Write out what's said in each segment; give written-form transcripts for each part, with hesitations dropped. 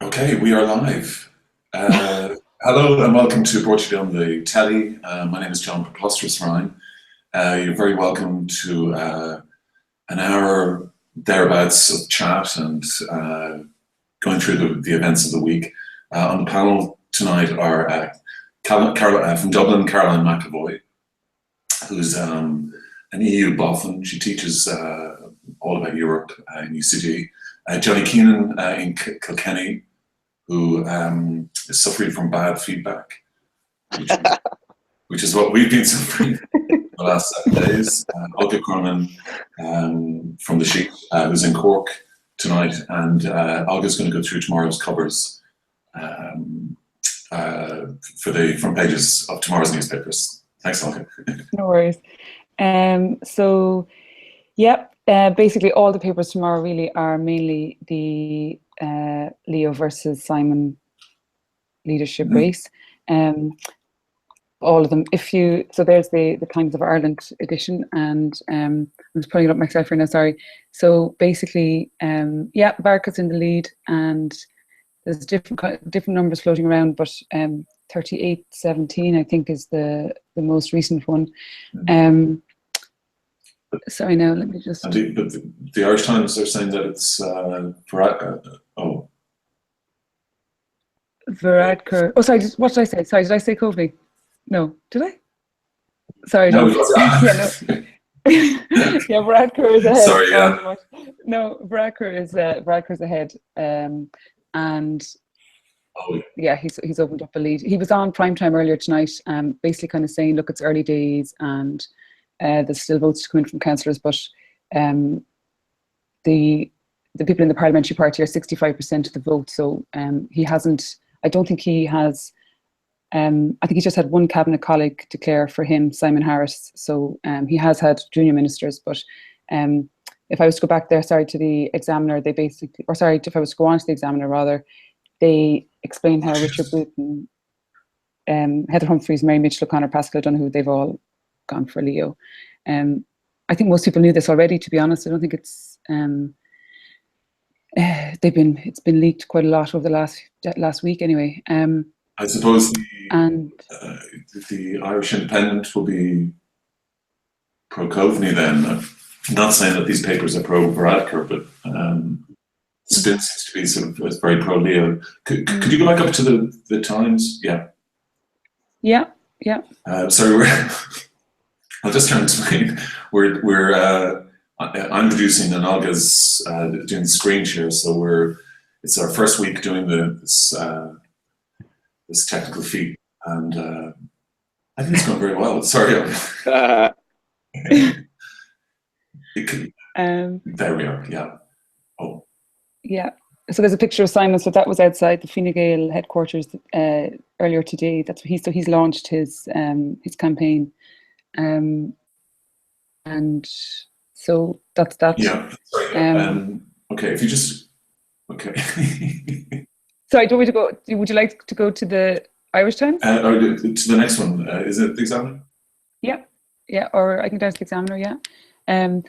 Okay, we are live. Hello and welcome to Broadsheet on the Telly. My name is John Preposterous Ryan. You're very welcome to an hour thereabouts of chat and going through the events of the week. On the panel tonight are from Dublin, Caroline McAvoy, who's an EU boffin. She teaches all about Europe in UCD. Johnny Keenan in Kilkenny, who is suffering from bad feedback, which is what we've been suffering the last 7 days. Olga Cronin from the Sheet, who's in Cork tonight, and Olga's going to go through tomorrow's covers for the front pages of tomorrow's newspapers. Thanks, Olga. No worries. Basically all the papers tomorrow really are mainly the Leo versus Simon leadership race. All of them. So there's the Times of Ireland edition, and I'm just pulling it up myself right now, sorry. So basically, Barca's in the lead, and there's different numbers floating around, but 38-17 I think is the most recent one. Sorry, now let me just. But the Irish Times are saying that it's Varadkar. Oh, sorry. What did I say? Sorry, did I say Coveney? No, did I? Sorry, no. No. Yeah, Varadkar is ahead. Sorry, yeah. No, Varadkar's ahead, and yeah, he's opened up a lead. He was on primetime earlier tonight, basically kind of saying, look, it's early days, and there's still votes to come in from councillors, but the people in the parliamentary party are 65% of the vote. So he hasn't. I don't think he has. I think he just had one cabinet colleague declare for him, Simon Harris. So he has had junior ministers, but if I was to go back there, to the Examiner, if I was to go on to the Examiner rather, they explain how Richard Bruton, Heather Humphreys, Mary Mitchell O'Connor, Pascal Donoghue, they've all gone for Leo. I think most people knew this already, to be honest. I don't think it's it's been leaked quite a lot over the last week anyway. I suppose the Irish Independent will be pro Coveney then. I'm not saying that these papers are pro Varadkar, but spin seems to be sort of very pro Leo. Could you go back up to the Times? Yeah. Sorry, I'll just try and explain. I'm producing and Olga's doing the screen share, so it's our first week doing this technical feat, and I think it's going very well. Sorry, Olga. There we are. Yeah. Oh. Yeah. So there's a picture of Simon. So that was outside the Fine Gael headquarters earlier today. That's what he's launched his campaign, and so that's that. Yeah. Sorry. Okay. If you just Sorry. Do we to go? Would you like to go to the Irish Times? Or to the next one. Is it the Examiner? Yeah. Or I can go to the Examiner. Yeah.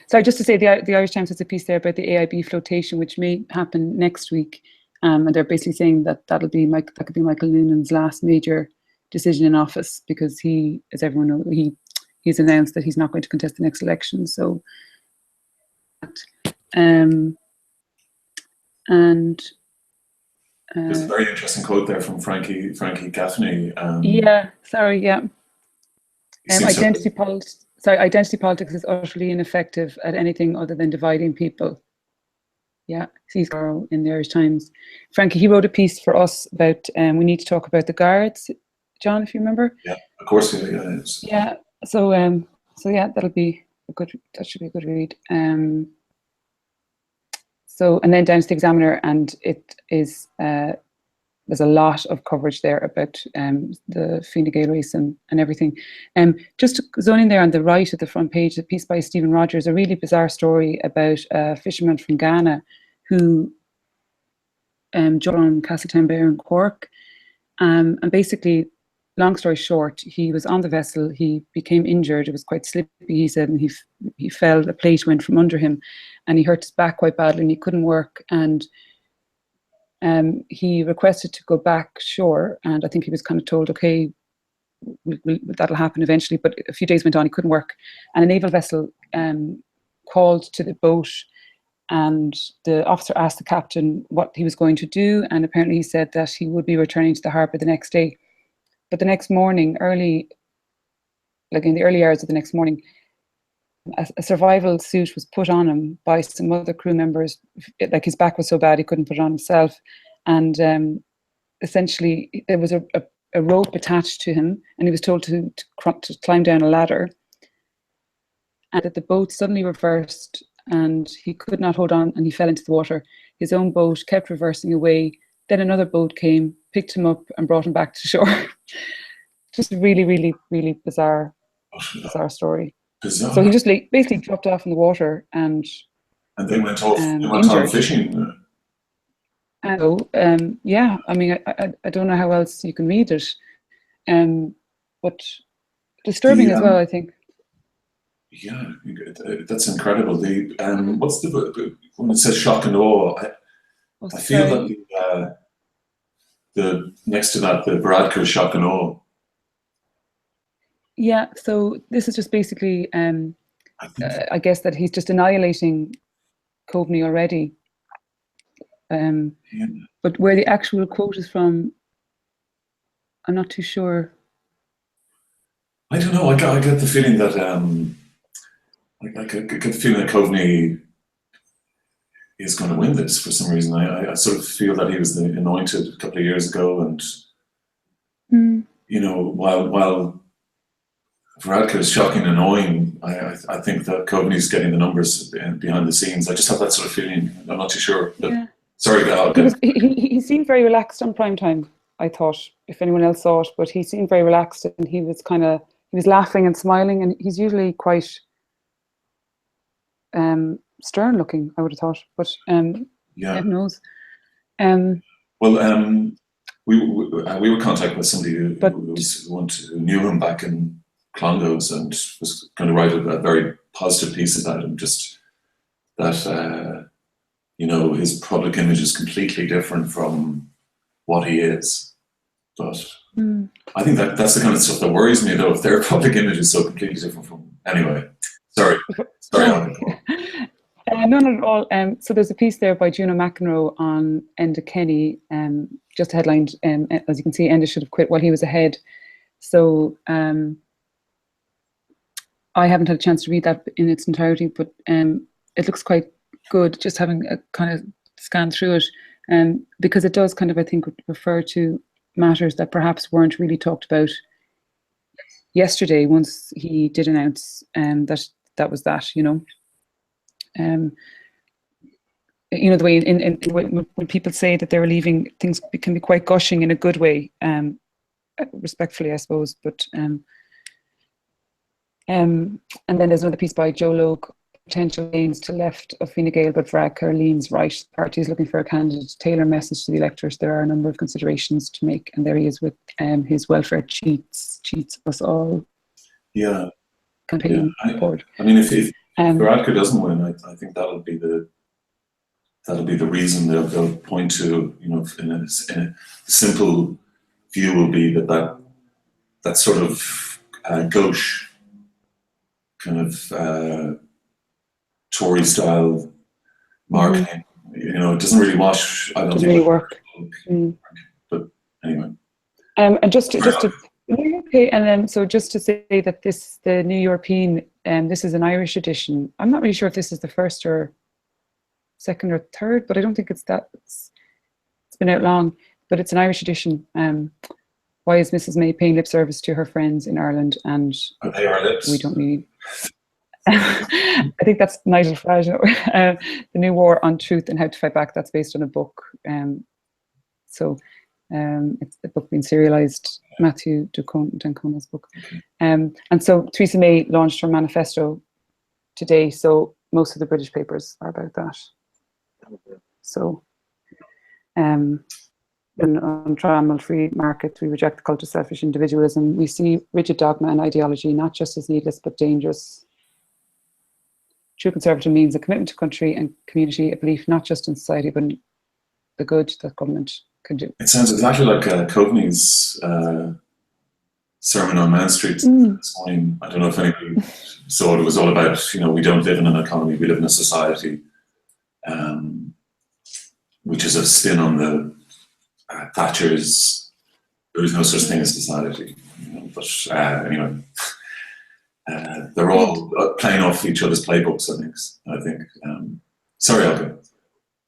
Sorry, just to say the Irish Times has a piece there about the AIB flotation, which may happen next week, and they're basically saying that could be Michael Noonan's last major decision in office, because he, as everyone knows, he's announced that he's not going to contest the next election. So, there's a very interesting quote there from Frankie Gaffney. Identity politics is utterly ineffective at anything other than dividing people. Yeah, he's in the Irish Times. Frankie, he wrote a piece for us about we need to talk about the guards, John, if you remember. Yeah, of course. Yeah. So yeah, that should be a good read. And then down to the Examiner, and it is there's a lot of coverage there about the Fine Gael race and everything. Just zoning there on the right at the front page, a piece by Stephen Rogers, a really bizarre story about a fisherman from Ghana who joined on Castletown Bear in Cork. And basically, long story short, he was on the vessel, he became injured, it was quite slippy, he said, and he fell, a plate went from under him, and he hurt his back quite badly and he couldn't work. And he requested to go back shore, and I think he was kind of told, okay, that'll happen eventually. But a few days went on, he couldn't work, and a naval vessel called to the boat, and the officer asked the captain what he was going to do, and apparently he said that he would be returning to the harbour the next day. But the next morning, early, like in the early hours of the next morning, a survival suit was put on him by some other crew members. Like, his back was so bad he couldn't put it on himself, and essentially there was a rope attached to him, and he was told to climb down a ladder, and that the boat suddenly reversed and he could not hold on, and he fell into the water. His own boat kept reversing away. Then another boat came, picked him up, and brought him back to shore. Just a really, really, really bizarre story. Bizarre. So he just basically dropped off in the water, and they went off. They went on fishing. Yeah, I mean, I don't know how else you can read it, but disturbing as well, I think. Yeah, that's incredible. What's when it says shock and awe? I feel that the next to that, the Bradker shock and awe. Yeah, so this is just basically, I guess that he's just annihilating Coveney already. But where the actual quote is from, I'm not too sure. I don't know. I get the feeling that I get the feeling that Coveney is going to win this for some reason. I sort of feel that he was the anointed a couple of years ago, and you know, while Varadkar is shocking and annoying, I think that Coveney's getting the numbers behind the scenes. I just have that sort of feeling. I'm not too sure. But yeah. Sorry, he seemed very relaxed on prime time, I thought, if anyone else saw it, but he seemed very relaxed, and he was laughing and smiling, and he's usually quite stern looking, I would have thought, but yeah, who knows. We were contacted with somebody who knew him back in Clongowes and was going to write a very positive piece about him, just that you know, his public image is completely different from what he is. But I think that's the kind of stuff that worries me, though, if their public image is so completely different from. Anyway, sorry. No, not at all. So there's a piece there by Juno McEnroe on Enda Kenny, just headlined, as you can see, Enda should have quit while he was ahead. So I haven't had a chance to read that in its entirety, but it looks quite good, just having a kind of scan through it, because it does kind of, I think, refer to matters that perhaps weren't really talked about yesterday, once he did announce that was that, you know. You know, the way when people say that they're leaving, things can be quite gushing in a good way, respectfully, I suppose. But and then there's another piece by Joe Logue, potential gains to left of Fine Gael, but Varadkar leans right. The party is looking for a candidate to tailor message to the electors. There are a number of considerations to make, and there he is with his welfare cheats us all. Yeah, campaign board. I mean, if Varadkar doesn't win, I think that'll be the reason they'll point to, you know, in a simple view will be that sort of gauche kind of Tory style marketing. You know, it doesn't really wash. I don't doesn't think really work. But anyway. And just to okay, and then so just to say that the New European, this is an Irish edition. I'm not really sure if this is the first or second or third, but I don't think it's that. It's been out long, but it's an Irish edition. Why is Mrs. May paying lip service to her friends in Ireland? And are they our lips? We don't need. I think that's Nigel Farage. The New War on Truth and How to Fight Back. That's based on a book. So it's a book being serialized. Matthew D'Ancona's book. And so Theresa May launched her manifesto today. So most of the British papers are about that. So, in untrammeled free markets, we reject the cult of selfish individualism. We see rigid dogma and ideology not just as needless but dangerous. True conservative means a commitment to country and community, a belief not just in society but the good that government can do. It sounds exactly like Coveney's sermon on Mount Street this morning. I don't know if anybody saw it. It was all about, we don't live in an economy, we live in a society, which is a spin on the Thatcher's, there is no such thing as society. But anyway, they're all playing off each other's playbooks, I think. Sorry, Elke.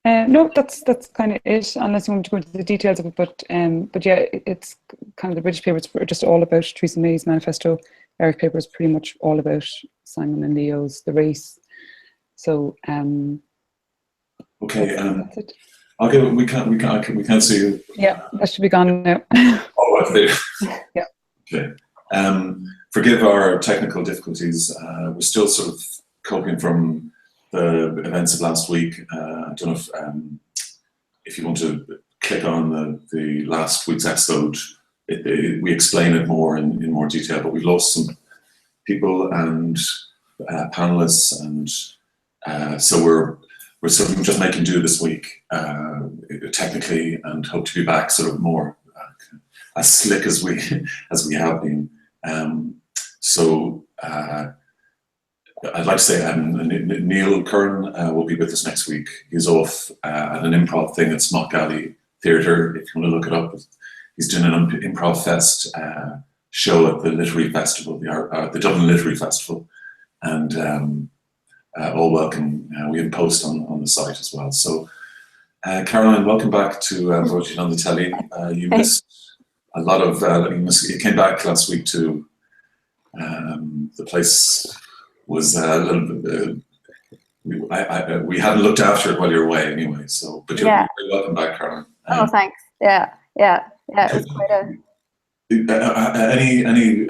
No, that's kind of it, unless you want to go into the details of it. But yeah, it's kind of the British papers were just all about Theresa May's manifesto. Irish paper is pretty much all about Simon and Leo's The Race. So okay, that's it. I'll give it. We can't see you. Yeah, that should be gone now. Oh, okay. Yeah. Okay. Forgive our technical difficulties. We're still sort of coping from the events of last week. I don't know if you want to click on the last week's episode. We explain it more in more detail, but we've lost some people and panelists, and so we're sort of just making do this week technically, and hope to be back sort of more as slick as we have been. So I'd like to say Neil Curran will be with us next week. He's off at an improv thing at Smock Alley Theatre, if you want to look it up. He's doing an improv fest show at the Literary Festival, the Dublin Literary Festival, and all welcome. We have a post on the site as well. So Caroline, welcome back to Broadsheet on the Telly. You missed a lot of, you came back last week to, the place was a little bit, we hadn't looked after it while you were away anyway, so, but you're very welcome back, Caroline. Oh, thanks. Yeah, it was quite a... Any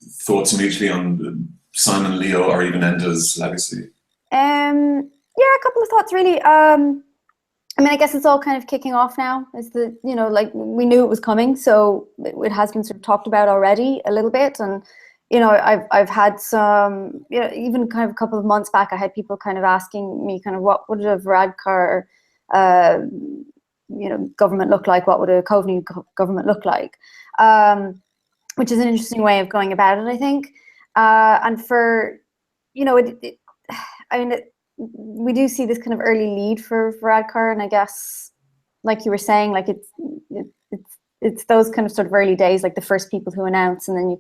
thoughts immediately on Simon, Leo, or even Enda's legacy? Yeah, a couple of thoughts really. I mean, I guess it's all kind of kicking off now. Is the, like, we knew it was coming, so it has been sort of talked about already a little bit. And I've had some, even kind of a couple of months back, I had people kind of asking me kind of what would a Varadkar government look like? What would a Coveney government look like? Which is an interesting way of going about it, I think. And for, we do see this kind of early lead for Varadkar, and I guess, like you were saying, like it's those kind of sort of early days, like the first people who announce, and then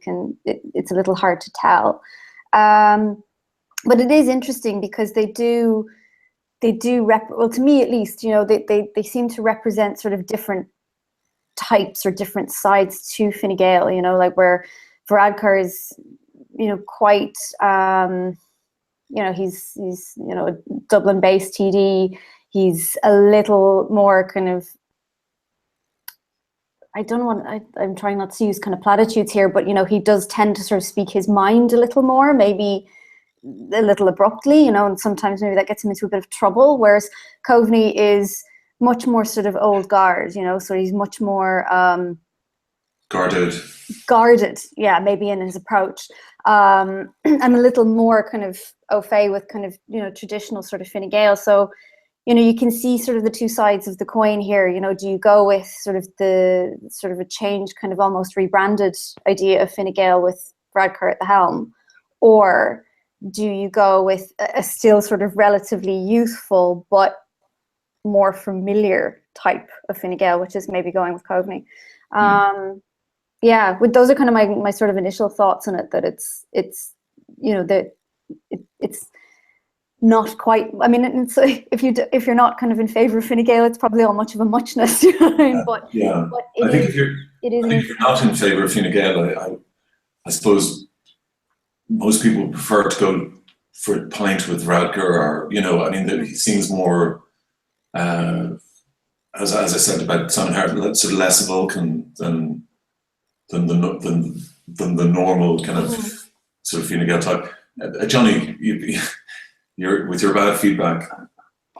it's a little hard to tell. But it is interesting because they do well, to me at least, they seem to represent sort of different types or different sides to Fine Gael, like where Varadkar is, quite, he's a Dublin-based TD. He's a little more kind of, I'm trying not to use kind of platitudes here, but, he does tend to sort of speak his mind a little more, maybe a little abruptly, and sometimes maybe that gets him into a bit of trouble, whereas Coveney is much more sort of old guard, so he's much more guarded, yeah, maybe in his approach, and a little more kind of au fait with kind of, traditional sort of Fine Gael. So, you can see sort of the two sides of the coin here. Do you go with sort of a change, kind of almost rebranded idea of Fine Gael with Varadkar at the helm, or do you go with a still sort of relatively youthful but more familiar type of Fine Gael, which is maybe going with Coveney? Yeah, those are kind of my sort of initial thoughts on it. That it's it's not quite. I mean, it's, if you're not kind of in favour of Fine Gael, it's probably all much of a muchness. You know what I mean? But I think if you're not in favour of Fine Gael, I suppose most people prefer to go for a pint with Varadkar, or he seems more, as I said about Simon Hart, sort of less Vulcan than the normal kind of sort of Fine Gael type. Johnny, you're with your bad feedback.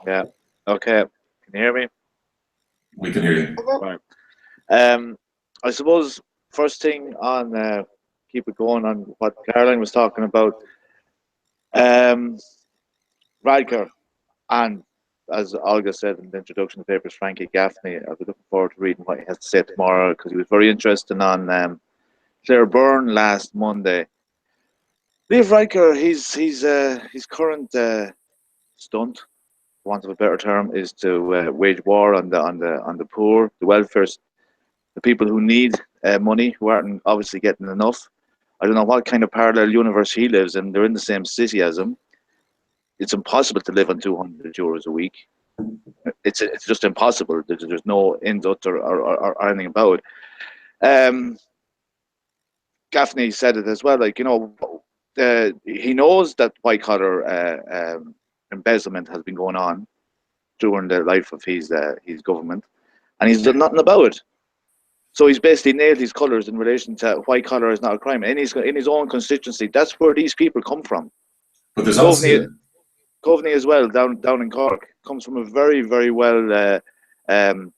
Yeah. Okay. Can you hear me? We can hear you. Right. I suppose first thing on keep it going on what Caroline was talking about. Varadkar and as Olga said in the introduction to the papers, Frankie Gaffney. I'll be looking forward to reading what he has to say tomorrow, because he was very interesting on Claire Byrne last Monday. Liv Riker, his current stunt, for want of a better term, is to wage war on the poor, the welfare, the people who need money, who aren't obviously getting enough. I don't know what kind of parallel universe he lives in. They're in the same city as him. It's impossible to live on €200 a week. It's just impossible. There's no ins or anything about it. Gaffney said it as well. Like, he knows that white collar embezzlement has been going on during the life of his government, and he's done nothing about it. So he's basically nailed his colours in relation to white collar is not a crime. In his own constituency, that's where these people come from. But there's also Coveney as well, down in Cork, comes from a very, very well Fine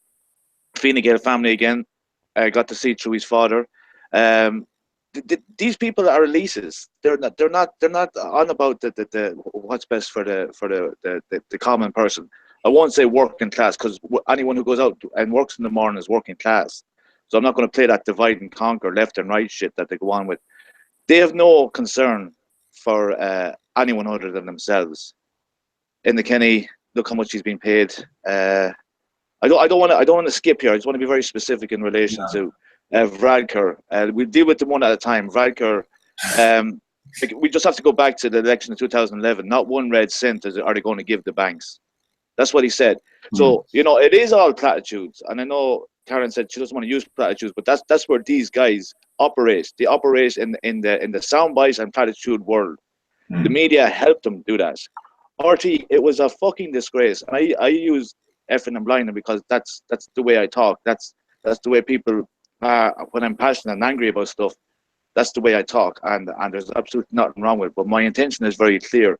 Gael family again. Got to see through his father. These people are elites. They're not on about the what's best for the common person. I won't say working class, because anyone who goes out and works in the morning is working class. So I'm not going to play that divide and conquer, left and right shit that they go on with. They have no concern for anyone other than themselves. In the Kenny, look how much he's been paid. I don't want to skip here. I just want to be very specific in relation to Vradkar. We'll deal with them one at a time. Vradkar, we just have to go back to the election of 2011. Not one red cent are they going to give the banks. That's what he said. So, it is all platitudes. And I know Karen said she doesn't want to use platitudes, but that's where these guys operate. They operate in the sound bites and platitude world. The media helped them do that. RT, it was a fucking disgrace. And I use effing and blinding because that's the way I talk. That's the way people when I'm passionate and angry about stuff, that's the way I talk. And there's absolutely nothing wrong with it. But my intention is very clear,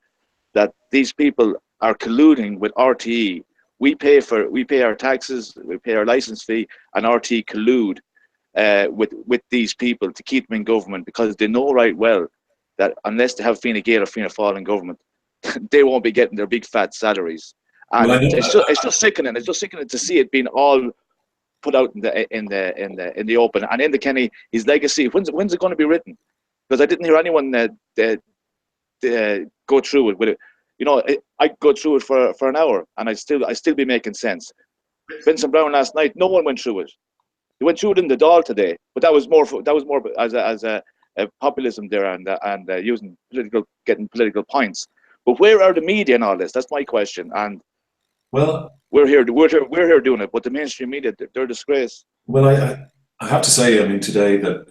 that these people are colluding with RTE. We pay our taxes, we pay our license fee, and RTE collude with these people to keep them in government, because they know right well that unless they have Fine Gael or Fianna Fáil in government, they won't be getting their big fat salaries. And it's just sickening. It's just sickening to see it being all put out in the open. And in the Kenny, his legacy, when's it going to be written? Because I didn't hear anyone go through it with it. I go through it for an hour, and I still be making sense. Vincent Brown last night, no one went through it. He went through it in the Dáil today, but that was more as a populism there and using getting political points. But where are the media in all this? That's my question. And well, we're here doing it, but the mainstream media, they're a disgrace. Well, I have to say, I mean, today that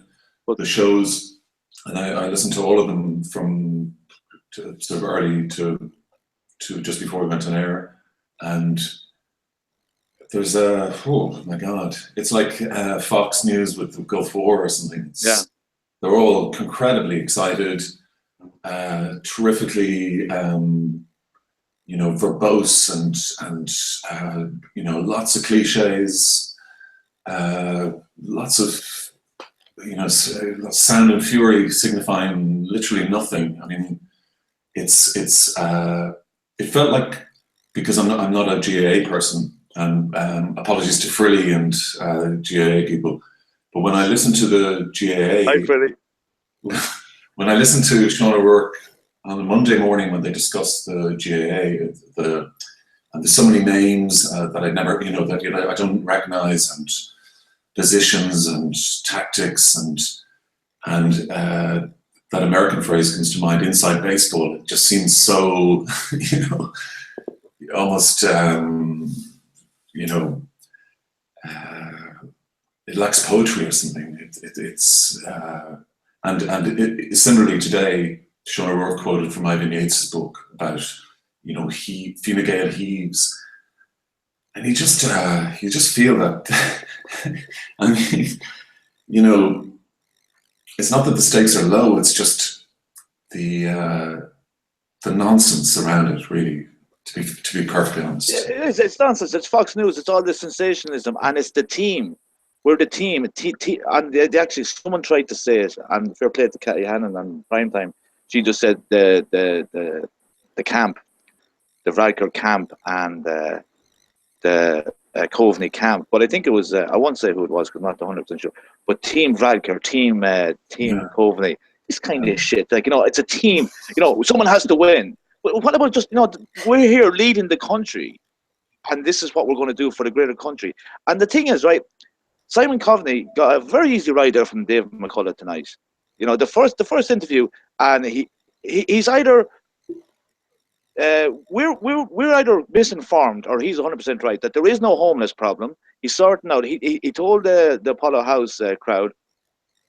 the shows, and I listened to all of them from sort of early to just before we went on air, and there's oh my God, it's like Fox News with Gulf War or something. They're all incredibly excited, terrifically, verbose and lots of cliches, lots of sound and fury signifying literally nothing. I mean, it felt like, because I'm not a GAA person, and apologies to Frilly and GAA people, but when I listen to the GAA, hi Frilly. When I listen to Sean O'Rourke on a Monday morning when they discuss the GAA, and there's so many names that I never, I don't recognize, and positions and tactics and that American phrase comes to mind, inside baseball. It just seems so, almost, it lacks poetry or something. And similarly today, Sean O'Rourke quoted from Ivan Yates's book about, Fine Gael heaves, and you just feel that. I mean, it's not that the stakes are low; it's just the nonsense around it, really. To be perfectly honest, it's nonsense. It's Fox News. It's all this sensationalism, and it's the team. We're the team. And they actually, someone tried to say it, and fair play to Cathy Hannon on prime time. She just said the camp. Radker camp and the Coveney camp. But I think it was, I won't say who it was because I'm not 100% sure, but Team Radker, Team Coveney, this kind of shit. Like, it's a team, someone has to win. But what about just, we're here leading the country, and this is what we're going to do for the greater country. And the thing is, right, Simon Coveney got a very easy ride there from Dave McCullough tonight. The first interview, and he's either we're either misinformed or he's 100% right that there is no homeless problem. He's sorting out. He told the Apollo House crowd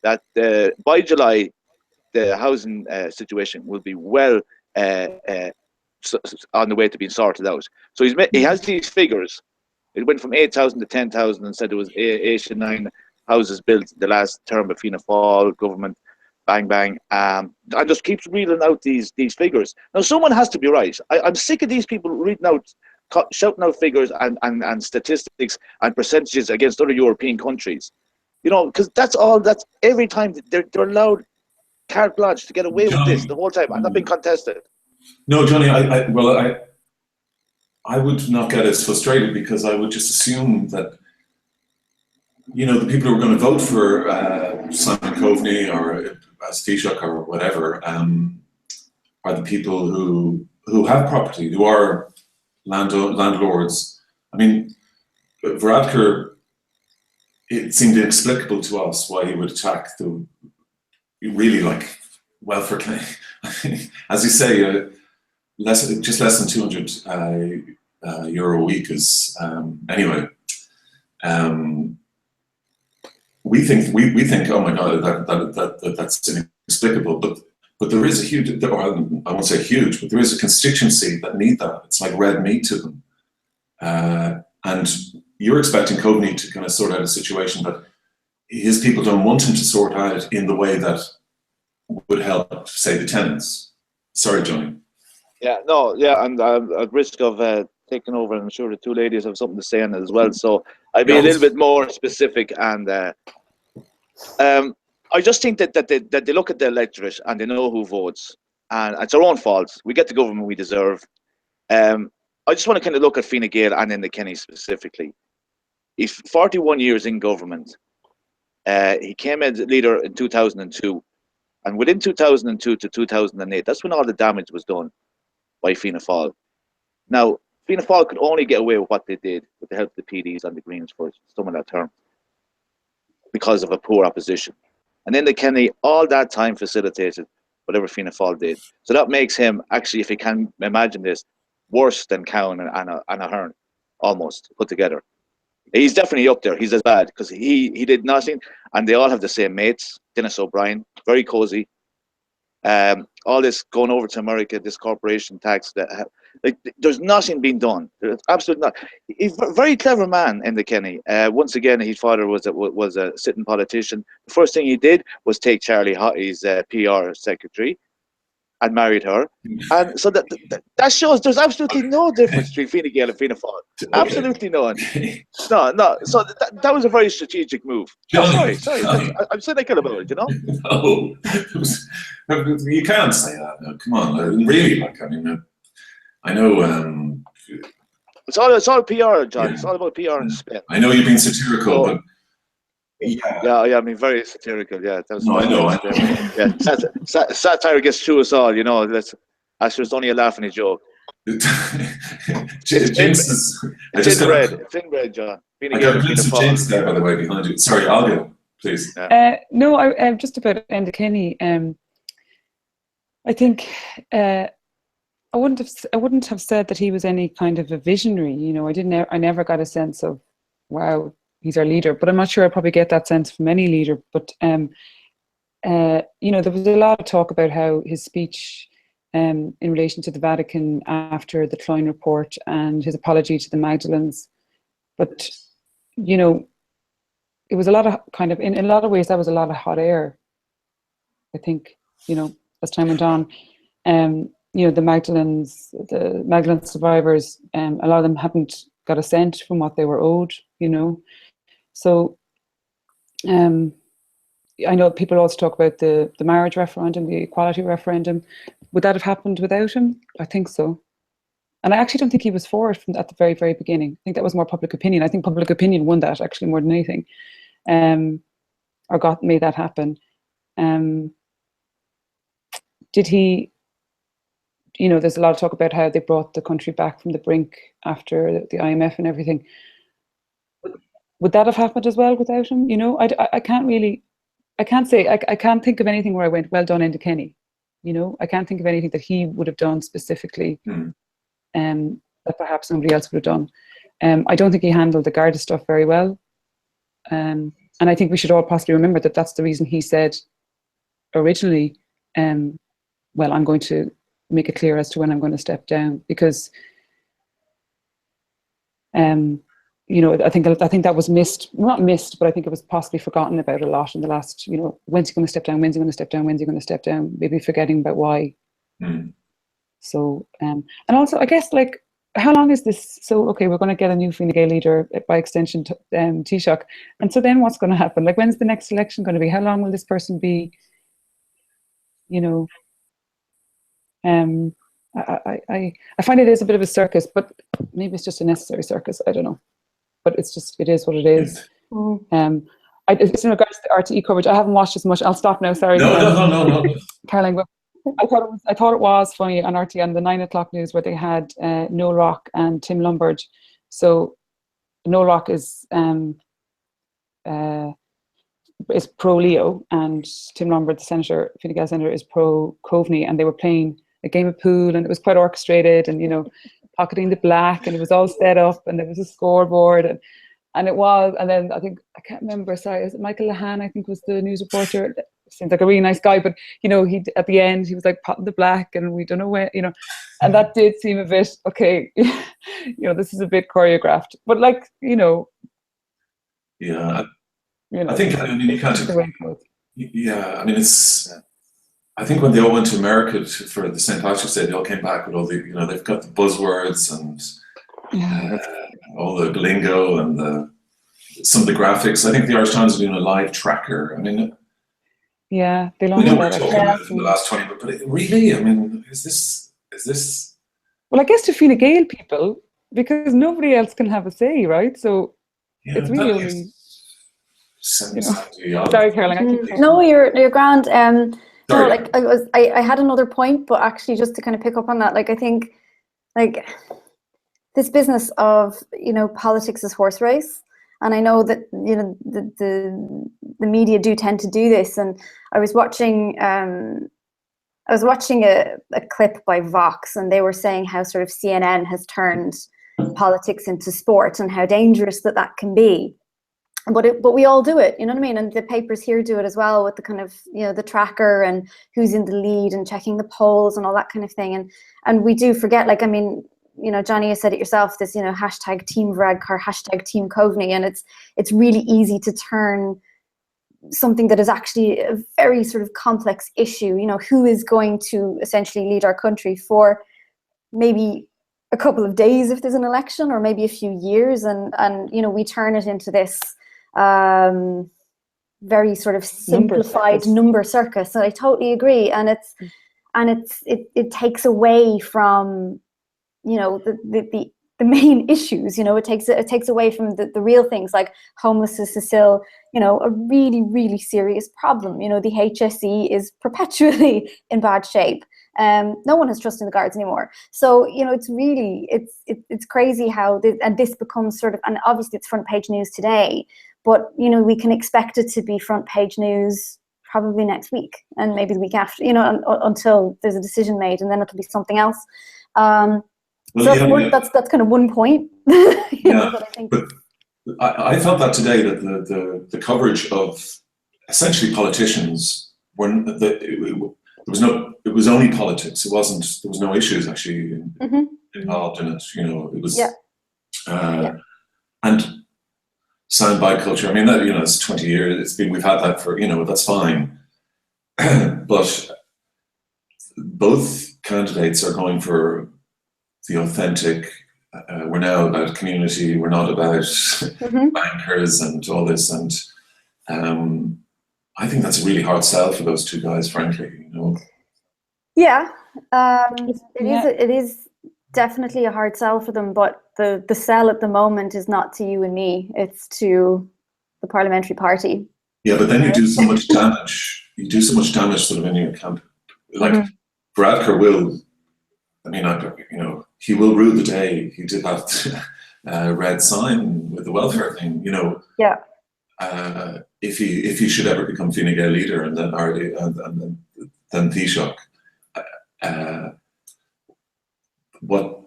that by July the housing situation will be well on the way to being sorted out. So he has these figures. It went from 8,000 to 10,000 and said there was 8 to 9 houses built the last term of Fianna Fáil government. Bang, bang. And just keeps reading out these figures. Now, someone has to be right. I'm sick of these people reading out, shouting out figures and statistics and percentages against other European countries. Because that's every time they're allowed carte blanche to get away with this the whole time. I'm not being contested. No, Johnny, I would not get as frustrated because I would just assume that the people who are going to vote for Simon Coveney or Taoiseach or whatever are the people who have property, who are landlords. I mean, Varadkar, it seemed inexplicable to us why he would attack the really welfare claim. As you say, just less than 200 euro a week is anyway. We think, oh my God, that's inexplicable. But there is a huge, I won't say huge, but there is a constituency that need that. It's like red meat to them. And you're expecting Coveney to kind of sort out a situation that his people don't want him to sort out in the way that would help, say, the tenants. Sorry, Johnny. Yeah, no, yeah, and at risk of taking over, I'm sure the two ladies have something to say on it as well. So I'd be a little bit more specific, and I just think that they look at the electorate and they know who votes, and it's our own fault. We get the government we deserve. I just want to kind of look at Fine Gael and then the Kenny specifically. He's 41 years in government. He came as leader in 2002, and within 2002 to 2008, that's when all the damage was done by Fianna Fáil. Now, Fianna Fáil could only get away with what they did with the help of the PDs and the Greens for some of that term because of a poor opposition. And then the Kenny, all that time facilitated whatever Fianna Fáil did. So that makes him, actually, if you can imagine this, worse than Cowan and Ahern, almost, put together. He's definitely up there. He's as bad because he did nothing, and they all have the same mates. Dennis O'Brien, very cozy. All this going over to America, this corporation tax, there's nothing being done. There's absolutely not. He's a very clever man, Enda Kenny. Once again, his father was a sitting politician. The first thing he did was take Charlie Hotty's PR secretary and married her. And so that shows there's absolutely no difference between Fine Gael and Fianna Fáil. Absolutely none. No. So that was a very strategic move. Johnny, Sorry. I'm cynical about it, No, you can't say that. No, come on, really. I know. It's all PR, John. It's all about PR and spin. I know you've been satirical, but yeah, I mean, very satirical. Yeah, I know. Yeah, satire gets through us all. That's just only a laughing joke. Jinx is. It's inbred, John. I got a glimpse of Jinx there, by the way, behind you. Sorry, I'll go, please. No, I just about Enda Kenny. I think I wouldn't have said that he was any kind of a visionary. I never got a sense of, wow, he's our leader. But I'm not sure I probably get that sense from any leader. But there was a lot of talk about how his speech in relation to the Vatican after the Klein report and his apology to the Magdalens, but it was a lot of kind of, in a lot of ways, that was a lot of hot air. I think as time went on, the Magdalene survivors, a lot of them hadn't got a cent from what they were owed. So I know people also talk about the marriage referendum, the equality referendum. Would that have happened without him? I think so. And I actually don't think he was for it at the very, very beginning. I think that was more public opinion. I think public opinion won that actually more than anything, or made that happen. Did he, there's a lot of talk about how they brought the country back from the brink after the IMF and everything. Would that have happened as well without him? I can't think of anything where I went, well done, Enda Kenny. I can't think of anything that he would have done specifically that perhaps somebody else would have done. I don't think he handled the Garda stuff very well. And I think we should all possibly remember that that's the reason he said originally, well, I'm going to make it clear as to when I'm going to step down, because I think that was not missed, but I think it was possibly forgotten about a lot in the last, when's he going to step down? When's he going to step down? When's he going to step down? Maybe forgetting about why. So, and also, I guess, like, how long is this? So, okay, we're going to get a new Fine Gael leader, by extension, Taoiseach. And so then what's going to happen? Like, when's the next election going to be? How long will this person be, I find it is a bit of a circus, but maybe it's just a necessary circus. I don't know. But it is what it is. It's in regards to the RTE coverage. I haven't watched as much. I'll stop now. Sorry, No. Caroline. But I thought it was funny on RTE on the 9 o'clock news where they had Noel Rock and Tim Lombard. So Noel Rock is pro Leo, and Tim Lombard, the senator, Fine Gael senator, is pro Coveney, and they were playing a game of pool, and it was quite orchestrated, and pocketing the black, and it was all set up, and there was a scoreboard, and then I can't remember, sorry, is it Michael Lahan, I think, was the news reporter. Seems like a really nice guy, but he at the end he was like potting the black, and we don't know when, and that did seem a bit okay. This is a bit choreographed, but like, yeah, I think, you can't. Yeah, I mean, I think when they all went to America for the St. Patrick's Day, they all came back with all the, they've got the buzzwords and all the lingo and some of the graphics. I think the Irish Times are doing a live tracker. I mean, yeah, they we know we're talking about it in the last 20 minutes, but really, I mean, is this? Well, I guess to Fine Gael people, because nobody else can have a say, right? So it's really only. Sorry, Caroline. No, you're grand. No, like I had another point, but actually just to kind of pick up on that, like I think, like this business of politics is horse race, and I know that the media do tend to do this. And I was watching a clip by Vox, and they were saying how sort of CNN has turned politics into sport and how dangerous that can be. But we all do it, you know what I mean? And the papers here do it as well, with the kind of, the tracker and who's in the lead and checking the polls and all that kind of thing. And we do forget, like, I mean, Johnny, you said it yourself, this, hashtag Team Varadkar, hashtag Team Coveney. And it's really easy to turn something that is actually a very sort of complex issue, who is going to essentially lead our country for maybe a couple of days if there's an election, or maybe a few years. And we turn it into this very sort of simplified number circus. And I totally agree. And it takes away from the main issues. It takes away from the real things, like homelessness is still a really, really serious problem. The HSE is perpetually in bad shape. No one has trust in the Guards anymore. So it's really it's crazy how this becomes sort of, and obviously it's front page news today, but we can expect it to be front page news probably next week, and maybe the week after, until there's a decision made, and then it'll be something else. That's kind of one point. That I think. But I felt that today, that the coverage of essentially politicians it was only politics. There was no issues actually involved in it. It was and soundbite culture. I mean, that it's 20 years. We've had that for that's fine. But both candidates are going for the authentic. We're now about community. We're not about bankers and all this. And I think that's a really hard sell for those two guys, frankly. Yeah, it is. definitely a hard sell for them, but the sell at the moment is not to you and me, it's to the parliamentary party. Yeah, but then you do so much damage. You do so much damage sort of in your camp. Like Varadkar will, I mean, he will rue the day he did that red sign with the welfare thing. Yeah. If he should ever become Fine Gael leader, and then Taoiseach, what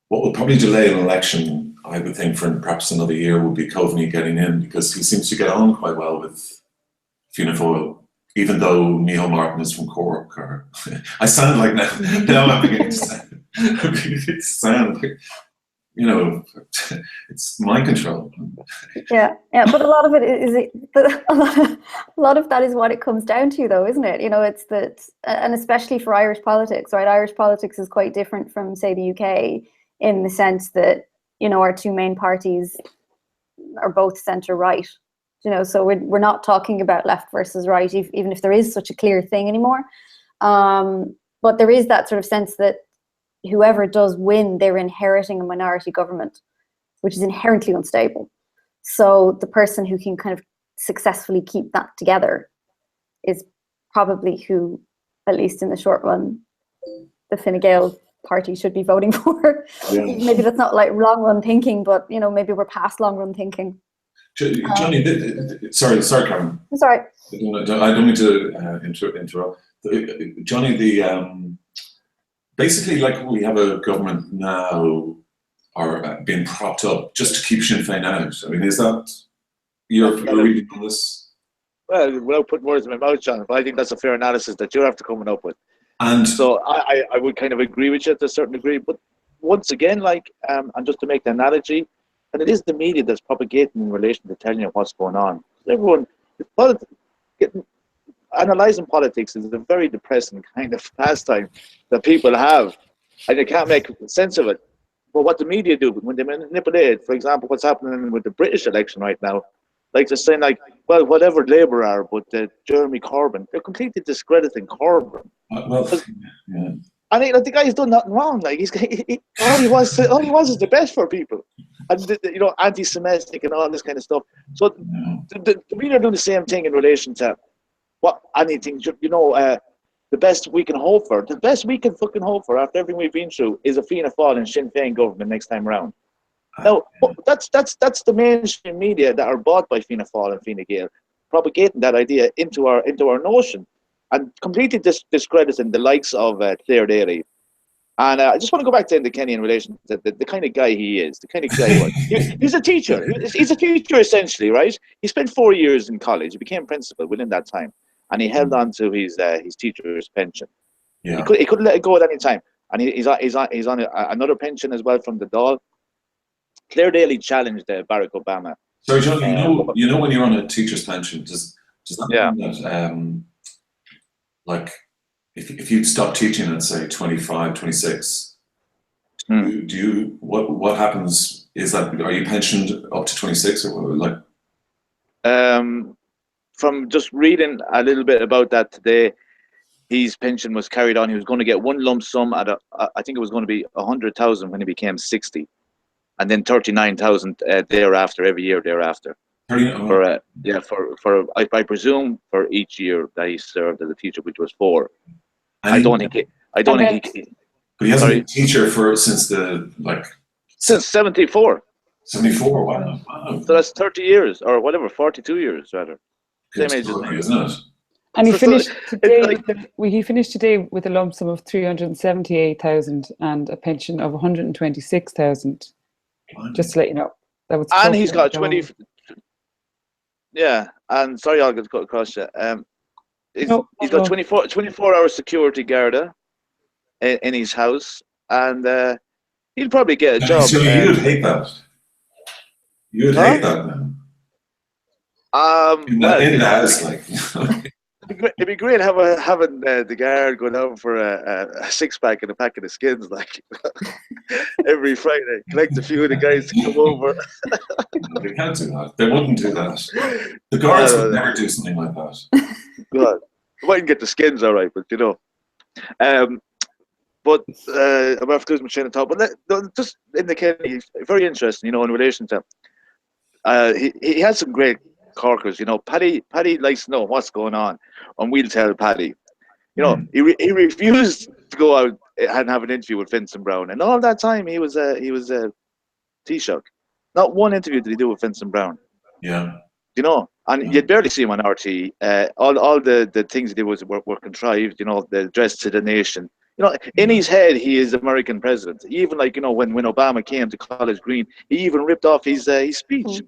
will probably delay an election, I would think, for perhaps another year, would be Coveney getting in, because he seems to get on quite well with Fianna Fáil, even though Micheál Martin is from Cork. Or I sound like now I'm beginning to sound like, it's mind control. Yeah, but a lot of it a lot of that is what it comes down to, though, isn't it? It's that, and especially for Irish politics, right? Irish politics is quite different from, say, the UK, in the sense that our two main parties are both centre right. So we're not talking about left versus right, even if there is such a clear thing anymore. But there is that sort of sense that whoever does win, they're inheriting a minority government, which is inherently unstable. So the person who can kind of successfully keep that together is probably who, at least in the short run, the Fine Gael party should be voting for. Yeah. Maybe that's not like long run thinking, but maybe we're past long run thinking. Johnny, sorry, Karen. I'm sorry. I don't mean to interrupt. Johnny, basically, like, we have a government now are being propped up just to keep Sinn Féin out. I mean, is that your reading on this? Well, without putting words in my mouth, John, but I think that's a fair analysis that you're after coming up with. And so I would kind of agree with you to a certain degree. But once again, and just to make the analogy, and it is the media that's propagating in relation to telling you what's going on. Everyone, analysing politics is a very depressing kind of pastime that people have, and you can't make sense of it. But what the media do when they manipulate it, for example, what's happening with the British election right now, like they're saying, well, whatever Labour are, but Jeremy Corbyn, they're completely discrediting Corbyn. Yeah. And the guy's done nothing wrong. All he wants is the best for people, and anti-Semitic and all this kind of stuff. So the media are doing the same thing in relation to anything. The best we can hope for, the best we can fucking hope for after everything we've been through, is a Fianna Fáil and Sinn Féin government next time around. Now, that's the mainstream media that are bought by Fianna Fáil and Fine Gael, propagating that idea into our notion, and completely discrediting the likes of Claire Daly. And I just want to go back to Enda Kenny in relation to the kind of guy he is, the kind of guy he was. He's a teacher. He's a teacher, essentially, right? He spent 4 years in college. He became principal within that time, and he held on to his teacher's pension. Yeah. He couldn't let it go at any time, and he's on another pension as well from the Dáil. Claire Daly challenged Barack Obama. Sorry, John. You know when you're on a teacher's pension, does that mean that if you stop teaching at, say, 25, 26, do you what happens? Is that, are you pensioned up to 26 or like? From just reading a little bit about that today, his pension was carried on. He was going to get one lump sum I think it was going to be 100,000 when he became 60, and then 39,000 thereafter, every year thereafter. I presume for each year that he served as a teacher, which was 4. But he hasn't been a teacher since 74. 74. Wow. So that's 30 years, or whatever, 42 years rather. Same age as me, isn't it? And he finished today. He finished today with a lump sum of 378,000 and a pension of 126,000. Just to let you know, that was. And he's got 20. Yeah, and sorry, I'll get cut across you. He's got 24-hour security guard in his house, and he'll probably get a job. So you'd hate that. You'd hate that then. In the house, like. It'd be great having the guard go down for a 6-pack and a packet of skins, like every Friday. Collect a few of the guys to come over. They can't do that. They wouldn't do that. The guards would never do something like that. God, they mightn't get the skins all right, but But I'm after losing my train of thought. But just in the Kenny, very interesting, you know, in relation to he has some great corkers. You know, Paddy likes to know what's going on, and we'll tell Paddy. You know, he refused to go out and have an interview with Vincent Brown, and all that time he was Taoiseach. Not one interview did he do with Vincent Brown. Yeah. You know, and you'd barely see him on RT. All the things he did were contrived. You know, the address to the nation. You know, in his head, he is American president. Even like, you know, when Obama came to College Green, he even ripped off his speech.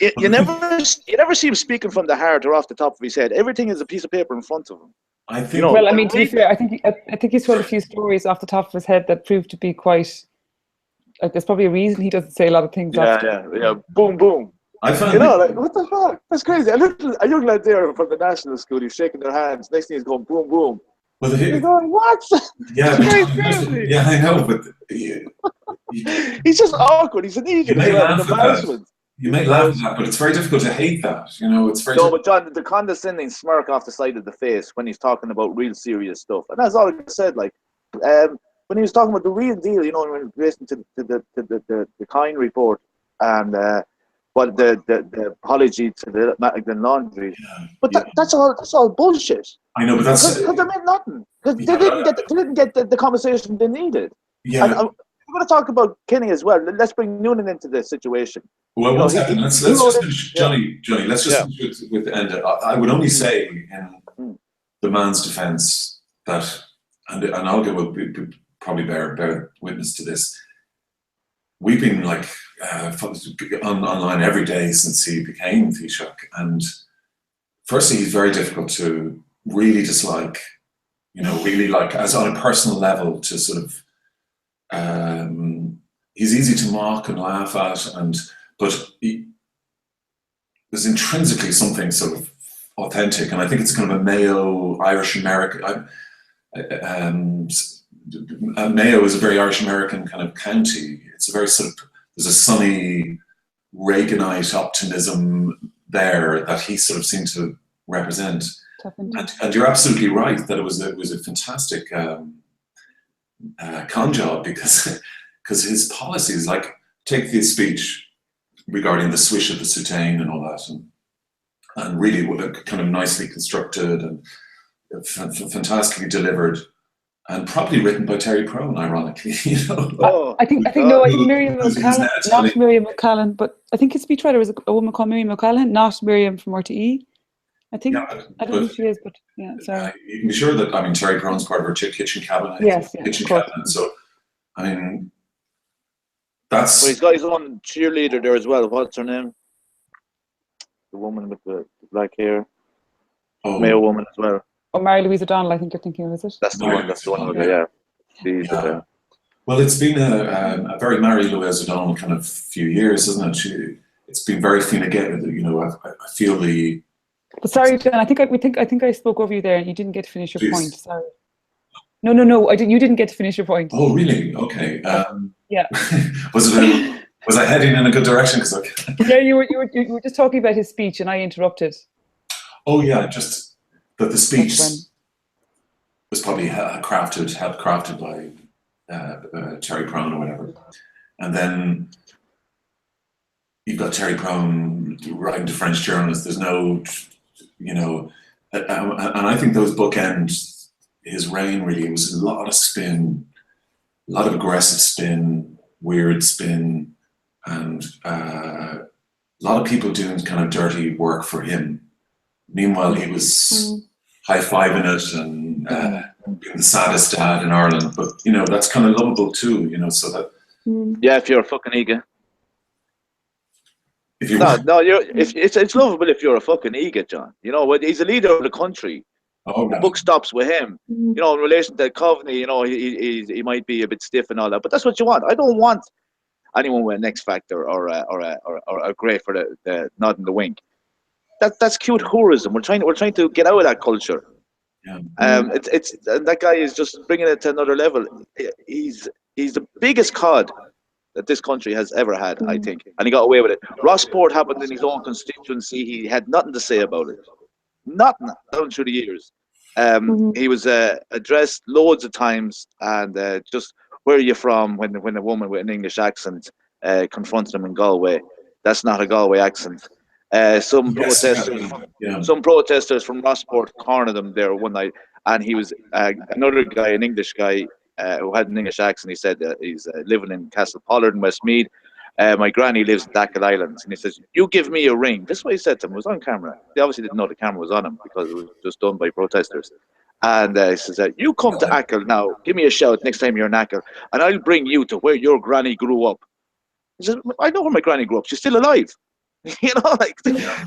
You never see him speaking from the heart or off the top of his head. Everything is a piece of paper in front of him. I think. You know, well, I mean, to be fair, I think he's told a few stories off the top of his head that proved to be quite. Like, there's probably a reason he doesn't say a lot of things. Yeah. Boom, boom. I found, you know, like, what the fuck? That's crazy. A young lad there from the national school, he's shaking their hands. Next thing he's going boom, boom. well, He's going, what? yeah, crazy. yeah, I know, but He's just awkward. He's an idiot. You may laugh at that, but it's very difficult to hate that. You know, it's very. No, but John, the condescending smirk off the side of the face when he's talking about real serious stuff, and that's all he said. Like, when he was talking about the real deal, you know, in relation to the Kine report and but the apology to the Magdalen Laundry, but that's all bullshit. I know, but that's because they meant nothing. Because they didn't get the conversation they needed. Yeah. And we're going to talk about Kenny as well. Let's bring Noonan into the situation. Well, one second. Let's just finish, Johnny. Let's just finish with the end. I would only say in the man's defence that, and Olga will probably bear witness to this. We've been like online every day since he became Taoiseach, and firstly, he's very difficult to really dislike. You know, really like as on a personal level to sort of. He's easy to mock and laugh at, but there's intrinsically something sort of authentic, and I think it's kind of a Mayo Irish American. Mayo is a very Irish American kind of county. It's a very sort of, there's a sunny Reaganite optimism there that he sort of seemed to represent. And you're absolutely right that it was a fantastic con job because his policies, like take the speech regarding the swish of the soutane and all that, and really kind of nicely constructed and fantastically delivered, and probably written by Terry Prone, ironically. You know, I think Miriam O'Callaghan, not Miriam O'Callaghan, but I think his speechwriter was a woman called Miriam O'Callaghan, not Miriam from RTE. I think I don't know who she is, but yeah. Sorry. You can be sure that Terry Prone's part of her kitchen cabinet. Yes, kitchen cabinet. So, I mean, that's. Well, he's got his own cheerleader there as well. What's her name? The woman with the black hair. Mayo woman as well. Oh, Mary Louise O'Donnell, I think you're thinking of, is it? That's the one. That's the one. Yeah. Well, it's been a very Mary Louise O'Donnell kind of few years, isn't it? It's been very Fine Gael. You know, I feel the. But sorry, John. I think I spoke over you there, and you didn't get to finish your point. Sorry. No. I didn't. You didn't get to finish your point. Oh, really? Okay. Yeah. Was I heading in a good direction? Yeah, you were just talking about his speech, and I interrupted. Oh yeah, just that the speech was probably helped crafted by Terry Prone or whatever, and then you've got Terry Prone writing to French journalists. There's no, you know, and I think those bookend his reign really. It was a lot of spin, a lot of aggressive spin, weird spin, and a lot of people doing kind of dirty work for him. Meanwhile, he was high-fiving it and being the saddest dad in Ireland. But, you know, that's kind of lovable too, you know, so that... Yeah, if you're a fucking eager. If you it's lovable if you're a fucking eager, John. You know, he's a leader of the country. Oh, the buck stops with him. You know, in relation to Coveney, you know, he might be a bit stiff and all that, but that's what you want. I don't want anyone with an X Factor or a grey for the nod and the wink. That's cute tourism. We're trying to get out of that culture. Yeah. It's that guy is just bringing it to another level. He's the biggest cod that this country has ever had, I think, and he got away with it. Rossport happened in his own constituency. He had nothing to say about it. Nothing down through the years. He was addressed loads of times, and just where are you from when a woman with an English accent confronted him in Galway. That's not a Galway accent. Some Yes, protesters, yeah. some protesters from Rossport cornered him there one night, and he was another guy, an English guy who had an English accent. He said he's living in Castle Pollard in Westmeath. My granny lives in Dackle Islands, and he says, "You give me a ring." This is what he said to him. It was on camera. They obviously didn't know the camera was on him because it was just done by protesters. And he says, "You come to Achill now. Give me a shout next time you're in Achill, and I'll bring you to where your granny grew up." He says, "I know where my granny grew up. She's still alive." Like,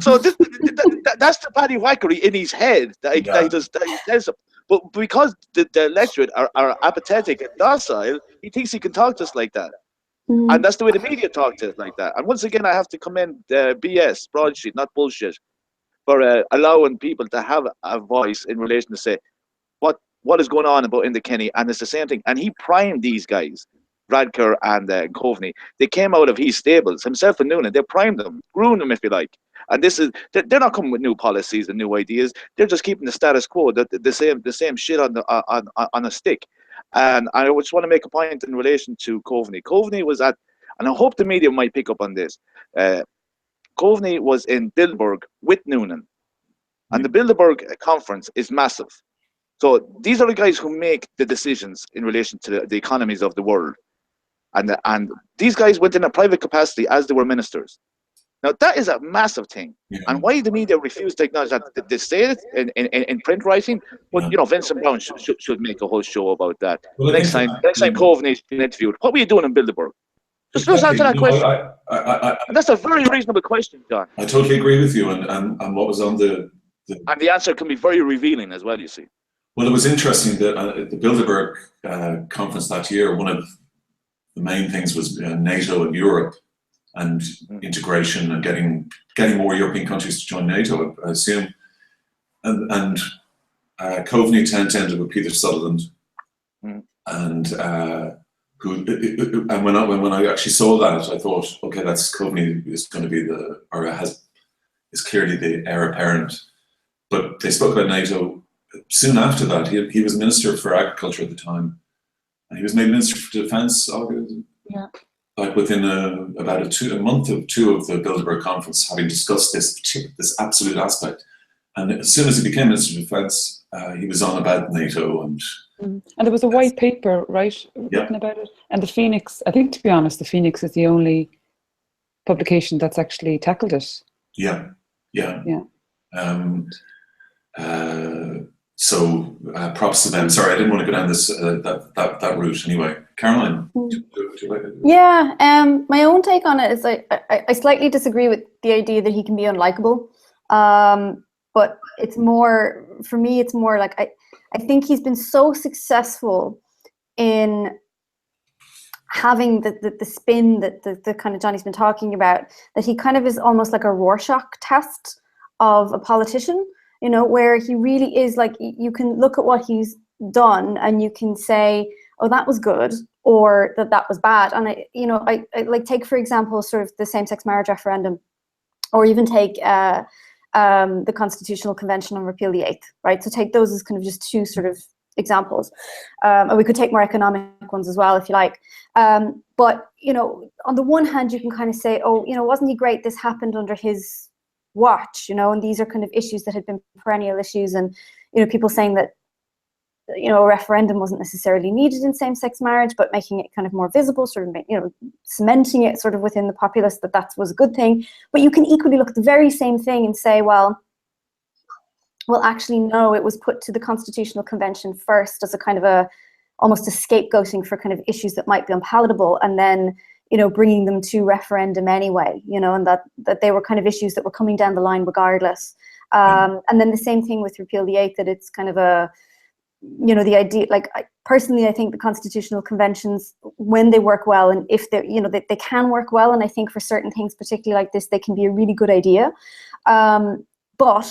so that's the Paddy Whackery in his head that he does. That he says, but because the electorate are apathetic and docile, he thinks he can talk to us like that. And that's the way the media talk to us like that. And once again, I have to commend BS, Broadsheet, not bullshit, for allowing people to have a voice in relation to say what is going on about Indokenny, and it's the same thing. And he primed these guys, Radker and Coveney. They came out of his stables, himself and Noonan. They primed them, groomed them, if you like. And this is they're not coming with new policies and new ideas. They're just keeping the status quo, the same shit on a stick. And I just want to make a point in relation to Coveney. Coveney was at, and I hope the media might pick up on this. Coveney was in Bilderberg with Noonan, and the Bilderberg conference is massive. So these are the guys who make the decisions in relation to the economies of the world. And these guys went in a private capacity as they were ministers. Now, that is a massive thing. Yeah. And why the media refuse to acknowledge that? They say it in print writing, but, Vincent Brown should make a whole show about that. Well, next time Coveney is being interviewed, what were you doing in Bilderberg? Just answer that question. And that's a very reasonable question, John. I totally agree with you. And what was on the... And the answer can be very revealing as well, you see. Well, it was interesting that at the Bilderberg conference that year, one of the main things was NATO and Europe and integration and getting more European countries to join NATO, I assume. And Coveney ended with Peter Sutherland, and when I actually saw that, I thought, okay, that's Coveney is going to be is clearly the heir apparent. But they spoke about NATO. Soon after that, he was Minister for Agriculture at the time, and he was made Minister for Defence. Like within about a month or two of the Bilderberg conference, having discussed this absolute aspect. And as soon as he became Minister of Defence, he was on about NATO and there was a white paper, right, written about it. And the Phoenix, I think, to be honest, the Phoenix is the only publication that's actually tackled it. So props to them. Sorry, I didn't want to go down this that route anyway. Caroline? My own take on it is I slightly disagree with the idea that he can be unlikable. But it's more, for me, it's more like I think he's been so successful in having the spin that the kind of Johnny's been talking about, that he kind of is almost like a Rorschach test of a politician. Where he really is like, you can look at what he's done and you can say, oh, that was good, or that was bad. And I like, take, for example, sort of the same-sex marriage referendum, or even take the Constitutional Convention on Repeal the Eighth, right? So take those as kind of just two sort of examples. And we could take more economic ones as well, if you like. But, on the one hand, you can kind of say, oh, wasn't he great? This happened under his watch, and these are kind of issues that had been perennial issues, and people saying that a referendum wasn't necessarily needed in same-sex marriage, but making it kind of more visible, sort of cementing it sort of within the populace that was a good thing. But you can equally look at the very same thing and say, well actually no, it was put to the Constitutional Convention first as a kind of almost a scapegoating for kind of issues that might be unpalatable, and then bringing them to referendum anyway, and that they were kind of issues that were coming down the line regardless. And then the same thing with Repeal the Eighth, that it's kind of the idea, like, personally, I think the Constitutional Conventions, when they work well, and if they're, they can work well, and I think for certain things, particularly like this, they can be a really good idea. But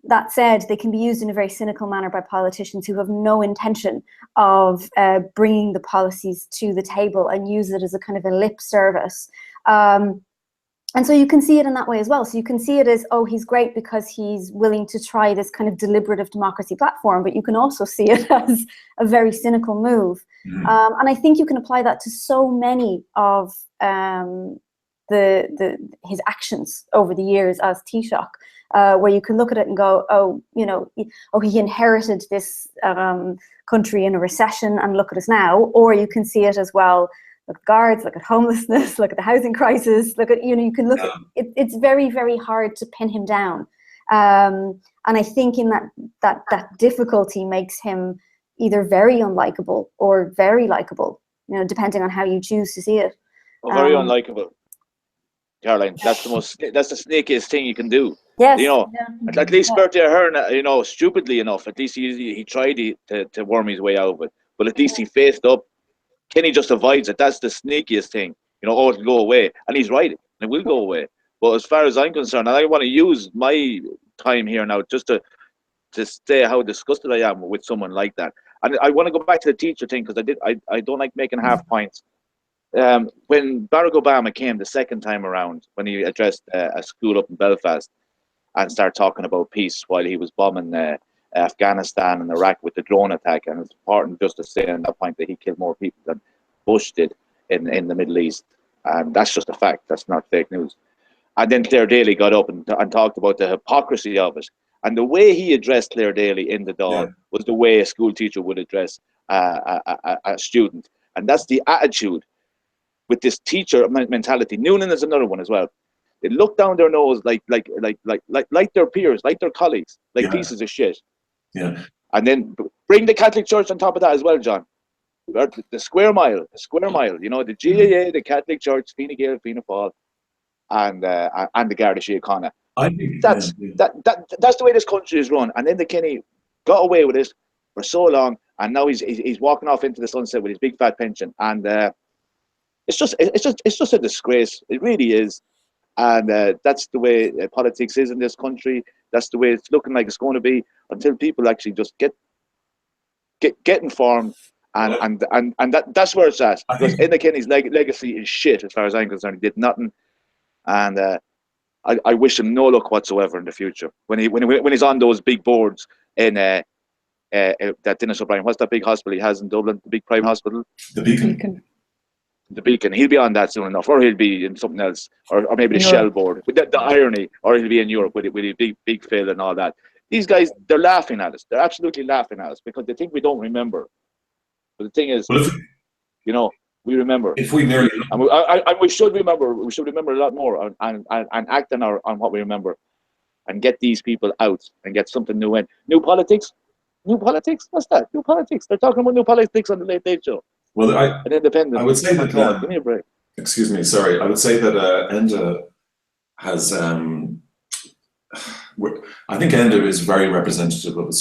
that said, they can be used in a very cynical manner by politicians who have no intention of bringing the policies to the table, and use it as a kind of a lip service. And so you can see it in that way as well. So you can see it as, oh, he's great because he's willing to try this kind of deliberative democracy platform, but you can also see it as a very cynical move. And I think you can apply that to so many of his actions over the years as Taoiseach, where you can look at it and go, oh, you know, he inherited this country in a recession and look at us now. Or you can see it as, well, look at guards, look at homelessness, look at the housing crisis, look at, you know, you can look at it. It's very, very hard to pin him down. And I think in that difficulty makes him either very unlikable or very likable, you know, depending on how you choose to see it. Well, very unlikable, Caroline. That's the snakiest thing you can do. Yes. You know, at least Bertie Ahern, you know, stupidly enough, at least he tried to worm his way out of it. But at least he faced up. Kenny just avoids it. That's the sneakiest thing. You know, it'll go away. And he's right. It will go away. But as far as I'm concerned, and I want to use my time here now just to say how disgusted I am with someone like that. And I want to go back to the teacher thing, because I don't like making half points. When Barack Obama came the second time around, when he addressed a school up in Belfast and started talking about peace while he was bombing Afghanistan and Iraq with the drone attack, and it's important just to say on that point that he killed more people than Bush did in the Middle East, and that's just a fact. That's not fake news. And then Claire Daly got up and talked about the hypocrisy of it, and the way he addressed Claire Daly in the Dáil was the way a school teacher would address a student, and that's the attitude with this teacher mentality. Noonan is another one as well. They look down their nose like their peers, like their colleagues, like pieces of shit. Yeah. And then bring the Catholic Church on top of that as well, John. The square mile, you know, the GAA, the Catholic Church, Fine Gael, Fianna Fáil, and the Garda Síochána. I think that's the way this country is run. And then the Kenny got away with it for so long, and now he's walking off into the sunset with his big fat pension. And it's just a disgrace. It really is. And that's the way politics is in this country. That's the way it's looking like it's going to be until people actually just get informed, and that's where it's at. Because Enda Kenny's legacy is shit as far as I'm concerned. He did nothing, and I wish him no luck whatsoever in the future when he's on those big boards in that Dennis O'Brien. What's that big hospital he has in Dublin? The big private hospital. The Beacon. The Beacon. He'll be on that soon enough, or he'll be in something else, or maybe the Shell board. With the irony, or he'll be in Europe with a big Phil and all that. These guys, they're laughing at us. They're absolutely laughing at us because they think we don't remember. But the thing is, you know, we remember. If we merely, and we should remember. We should remember a lot more and act on what we remember, and get these people out and get something new in. New politics. What's that? New politics. They're talking about new politics on the Late Late Show. Well, an independent. I would say that. Give me a break. Excuse me. Sorry. I would say that Enda has. I think Enda is very representative of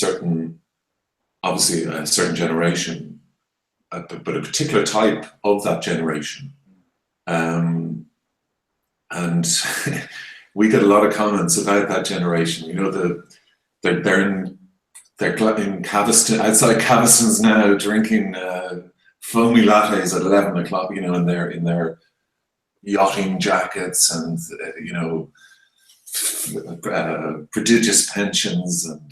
obviously a certain generation, but a particular type of that generation. And we get a lot of comments about that generation. You know, they're in Caviston, outside Caviston's now, drinking foamy lattes at 11 o'clock. You know, in their yachting jackets and you know. Prodigious pensions and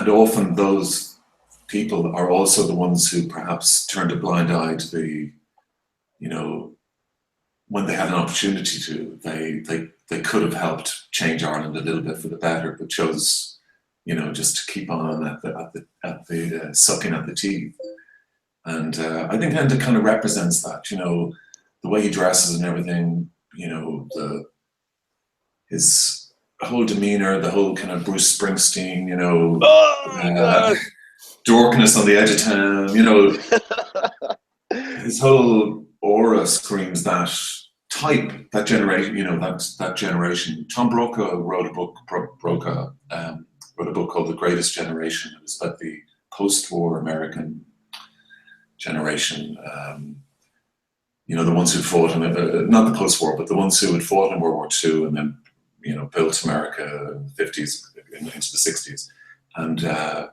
often those people are also the ones who perhaps turned a blind eye to the, you know, when they had an opportunity to, they could have helped change Ireland a little bit for the better, but chose, you know, just to keep on at the sucking at the teeth. And I think Enda kind of represents that, you know. The way he dresses and everything, you know, his whole demeanor, the whole kind of Bruce Springsteen, you know, dorkness on the edge of town, you know, his whole aura screams that type, that generation, you know, that generation. Tom Brokaw wrote a book called The Greatest Generation. It was about the post-war American generation. You know, the ones who fought in not the post-war, but the ones who had fought in World War II and then, you know, built America in the 50s into the 60s. And I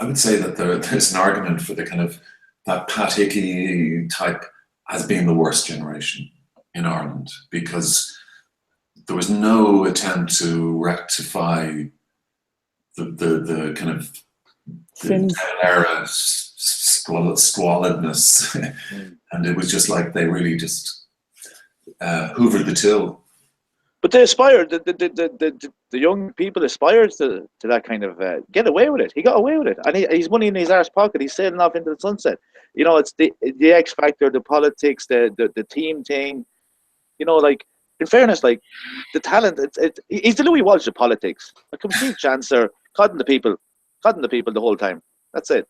would say that there's an argument for the kind of that Pat Hickey type has been the worst generation in Ireland, because there was no attempt to rectify the kind of the era squalidness, and it was just like they really just hoovered the till. But they aspired. The young people aspired to that kind of get away with it. He got away with it, and he's money in his arse pocket. He's sailing off into the sunset. You know, it's the X factor, the politics, the team thing. You know, like, in fairness, like, the talent. He's the Louis Walsh of politics. A complete chancer, cutting the people the whole time. That's it.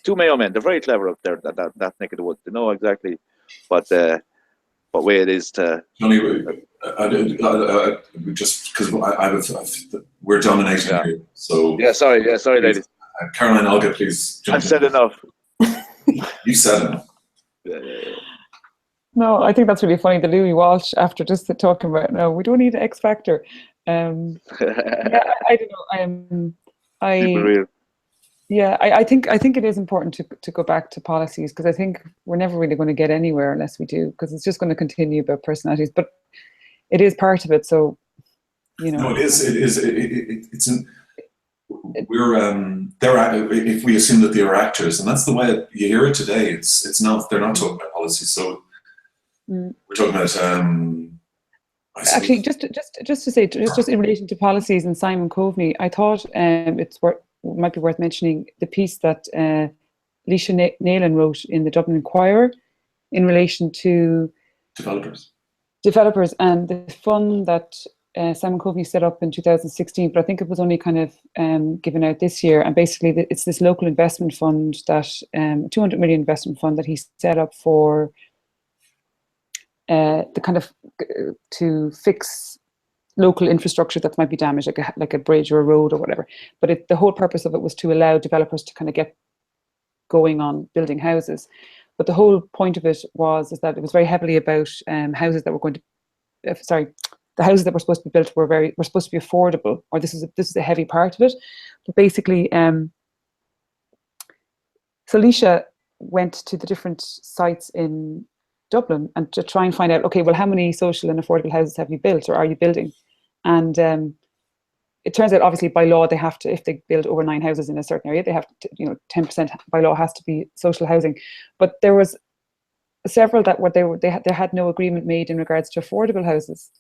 Two Mayo men. They're very clever up there. That neck of the woods. They know exactly what way it is to. Tony, just because we're dominating here, so sorry, ladies. Caroline, Olga, please jump in. I've said enough. You said enough. Yeah. No, I think that's really funny. The Louis Walsh, after just talking about, no, we don't need an X factor. Yeah, I don't know. I think it is important to go back to policies, because I think we're never really going to get anywhere unless we do, because it's just going to continue about personalities. But it is part of it, so you know. No, it is. If we assume that they are actors, and that's the way you hear it today. It's not. They're not talking about policy. So we're talking about. Actually, just to say, just in relation to policies and Simon Coveney, I thought might be worth mentioning the piece that Leisha Naylan wrote in the Dublin Inquirer in relation to developers and the fund that Simon Coveney set up in 2016, but I think it was only kind of given out this year. And basically, it's this local investment fund that 200 million investment fund that he set up for the kind of to fix local infrastructure that might be damaged, like a bridge or a road or whatever. But the whole purpose of it was to allow developers to kind of get going on building houses. But the whole point of it is that it was very heavily about houses that were going to, the houses that were supposed to be built were supposed to be affordable, or this is a heavy part of it. But basically, so Leisha went to the different sites in Dublin and to try and find out, okay, well, how many social and affordable houses have you built or are you building? And it turns out, obviously, by law, they have to, if they build over 9 houses in a certain area, they have to, 10% by law has to be social housing. But there was several that they had no agreement made in regards to affordable houses.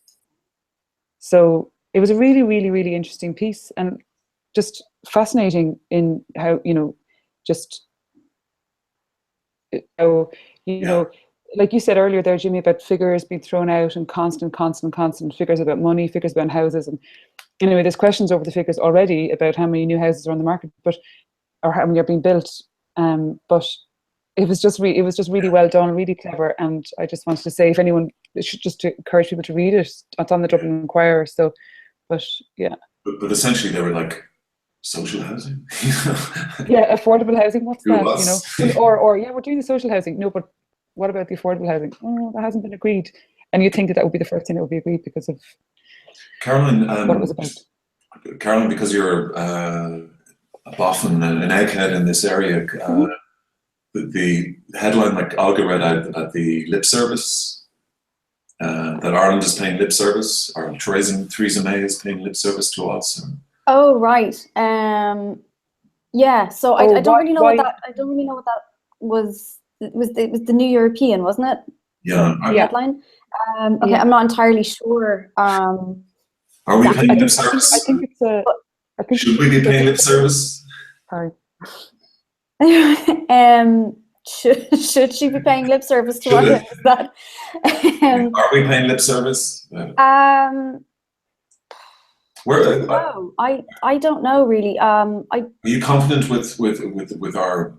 So it was a really, really, really interesting piece, and just fascinating in how, like you said earlier there, Jimmy, about figures being thrown out and constant figures about money, figures about houses. And anyway, there's questions over the figures already about how many new houses are on the market, or how many are being built. But it was just really well done, really clever. And I just wanted to say, if anyone, just to encourage people to read it. It's on the Dublin Inquirer. So, but yeah. But essentially, they were like social housing. Yeah, affordable housing. What's that? Or yeah, we're doing the social housing. No, but what about the affordable housing? Oh, that hasn't been agreed. And you'd think that would be the first thing that would be agreed because of Caroline, what it was about. Caroline, because you're a boffin, an egghead in this area, the headline, like Olga read out at the lip service, that Ireland is paying lip service, or Theresa May is paying lip service to us. Oh, right. Yeah. So I don't really know what that was. It was the New European, wasn't it? Yeah. Headline. Okay, I'm not entirely sure. Are we paying lip service? I think it's should we be paying lip service? Sorry. Should she be paying lip service to Ireland? Is that? Are we paying lip service? No, I don't know really. Are you confident with our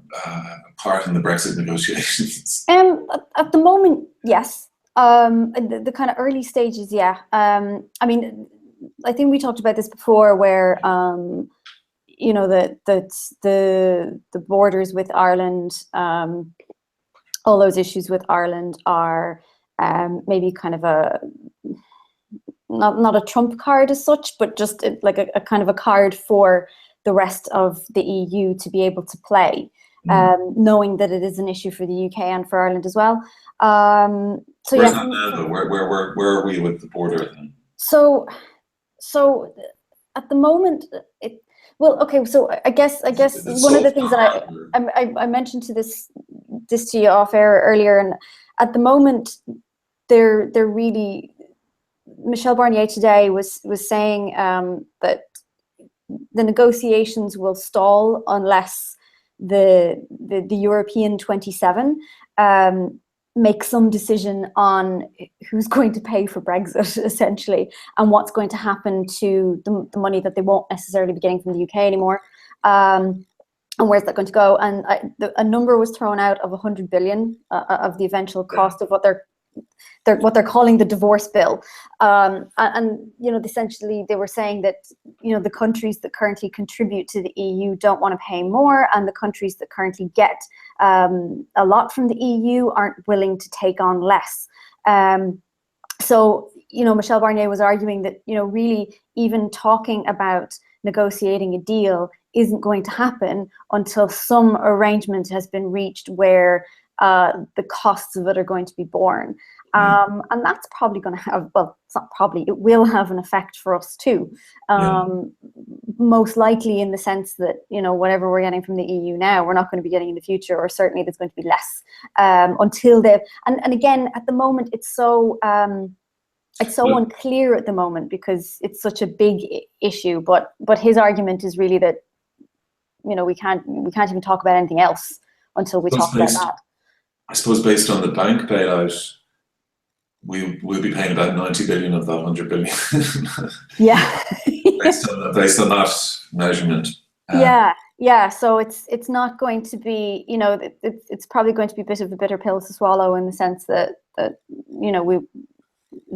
part in the Brexit negotiations? At the moment, yes. The kind of early stages, yeah. I mean, I think we talked about this before, where the borders with Ireland, all those issues with Ireland are maybe kind of a not a trump card as such, but just like a kind of a card for the rest of the EU to be able to play. knowing that it is an issue for the UK and for Ireland as well. So Where's yes, that now, though? Where are we with the border then? So at the moment, so I guess one of the things that I mentioned this to you off air earlier, and at the moment they're really, Michel Barnier today was saying that the negotiations will stall unless the European 27 make some decision on who's going to pay for Brexit, essentially, and what's going to happen to the money that they won't necessarily be getting from the UK anymore, and where's that going to go. And a number was thrown out of 100 billion of the eventual cost of what they're calling the divorce bill, and essentially they were saying that the countries that currently contribute to the EU don't want to pay more, and the countries that currently get a lot from the EU aren't willing to take on less. So Michel Barnier was arguing that really even talking about negotiating a deal isn't going to happen until some arrangement has been reached where the costs of it are going to be borne. And that's probably going to have, well, it's not probably, it will have an effect for us too. Most likely in the sense that, whatever we're getting from the EU now, we're not going to be getting in the future, or certainly there's going to be less until they've, and again, at the moment, it's so unclear at the moment because it's such a big issue. But his argument is really that, we can't even talk about anything else until we talk about that. I suppose based on the bank bailout, we'll be paying about 90 billion of that 100 billion. Yeah. based on that measurement. Yeah. So it's not going to be, it's probably going to be a bit of a bitter pill to swallow in the sense that